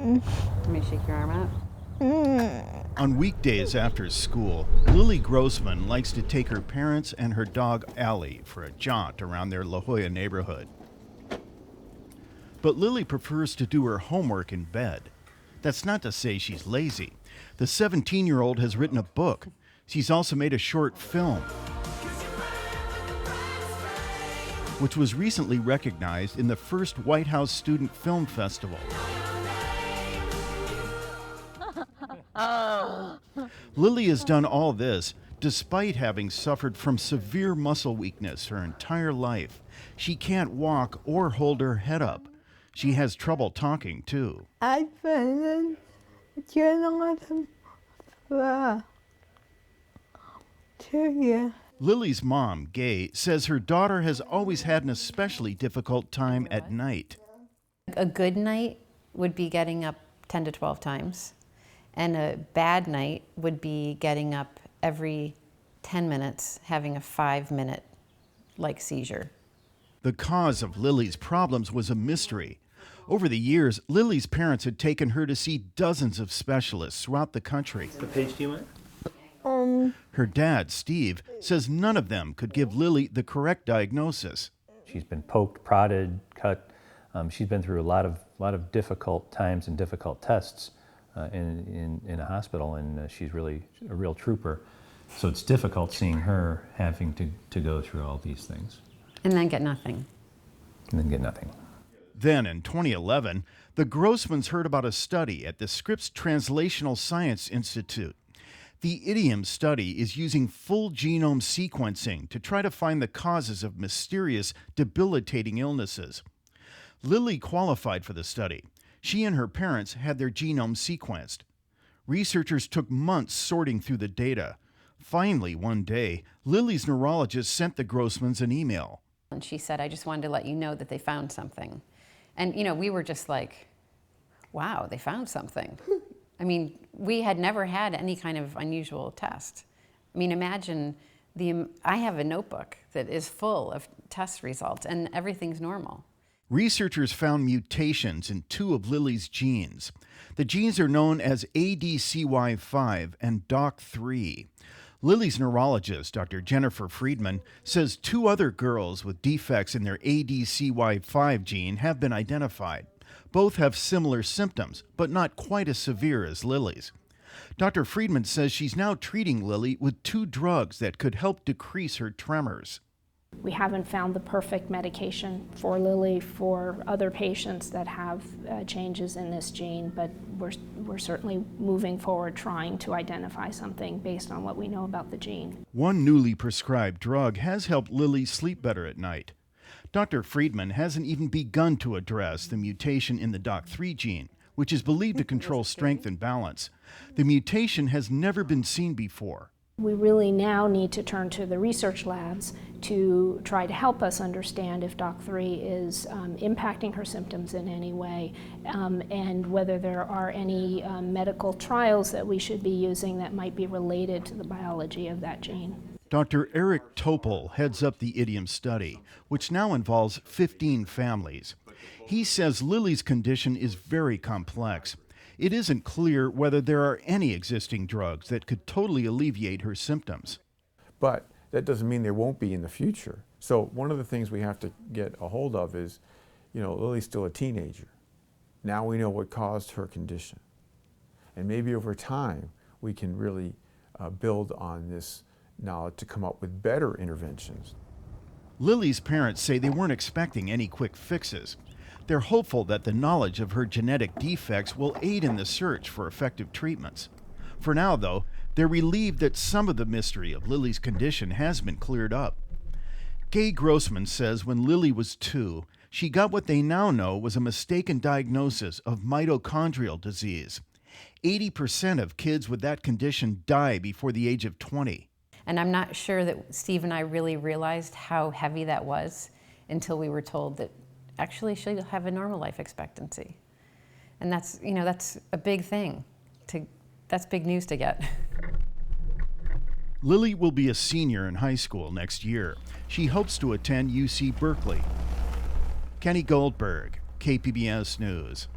Let me shake your arm out. On weekdays after school, Lily Grossman likes to take her parents and her dog Allie for a jaunt around their La Jolla neighborhood. But Lily prefers to do her homework in bed. That's not to say she's lazy. The 17-year-old has written a book. She's also made a short film, which was recently recognized in the first White House Student Film Festival. Lily has done all this despite having suffered from severe muscle weakness her entire life. She can't walk or hold her head up. She has trouble talking, too. Lily's mom, Gay, says her daughter has always had an especially difficult time at night. A good night would be getting up 10 to 12 times, and a bad night would be getting up every 10 minutes, having a 5-minute seizure. The cause of Lily's problems was a mystery. Over the years, Lily's parents had taken her to see dozens of specialists throughout the country. What page do you want? Her dad, Steve, says none of them could give Lily the correct diagnosis. She's been poked, prodded, cut. She's been through a lot of difficult times and difficult tests in a hospital, and she's really a real trooper. So it's difficult seeing her having to go through all these things. And then get nothing. And then get nothing. Then, in 2011, the Grossmans heard about a study at the Scripps Translational Science Institute. The idiom study is using full genome sequencing to try to find the causes of mysterious, debilitating illnesses. Lily qualified for the study. She and her parents had their genome sequenced. Researchers took months sorting through the data. Finally, one day, Lily's neurologist sent the Grossmans an email. And she said, I just wanted to let you know that they found something. And, we were just like, wow, they found something. I mean, we had never had any kind of unusual test. I mean, imagine I have a notebook that is full of test results and everything's normal. Researchers found mutations in 2 of Lily's genes. The genes are known as ADCY5 and DOC3. Lily's neurologist, Dr. Jennifer Friedman, says 2 other girls with defects in their ADCY5 gene have been identified. Both have similar symptoms, but not quite as severe as Lily's. Dr. Friedman says she's now treating Lily with 2 drugs that could help decrease her tremors. We haven't found the perfect medication for Lily for other patients that have changes in this gene, but we're certainly moving forward trying to identify something based on what we know about the gene. One newly prescribed drug has helped Lily sleep better at night. Dr. Friedman hasn't even begun to address the mutation in the DOC3 gene, which is believed to control strength and balance. The mutation has never been seen before. We really now need to turn to the research labs to try to help us understand if DOC3 is impacting her symptoms in any way, and whether there are any medical trials that we should be using that might be related to the biology of that gene. Dr. Eric Topol heads up the idiom study, which now involves 15 families. He says Lily's condition is very complex. It isn't clear whether there are any existing drugs that could totally alleviate her symptoms. But that doesn't mean there won't be in the future. So one of the things we have to get a hold of is, Lily's still a teenager. Now we know what caused her condition. And maybe over time, we can really build on this knowledge to come up with better interventions. Lily's parents say they weren't expecting any quick fixes. They're hopeful that the knowledge of her genetic defects will aid in the search for effective treatments. For now, though, they're relieved that some of the mystery of Lily's condition has been cleared up. Gay Grossman says when Lily was 2, she got what they now know was a mistaken diagnosis of mitochondrial disease. 80% of kids with that condition die before the age of 20. And I'm not sure that Steve and I really realized how heavy that was until we were told that actually she'll have a normal life expectancy. And that's a big thing. That's big news to get. Lily will be a senior in high school next year. She hopes to attend UC Berkeley. Kenny Goldberg, KPBS News.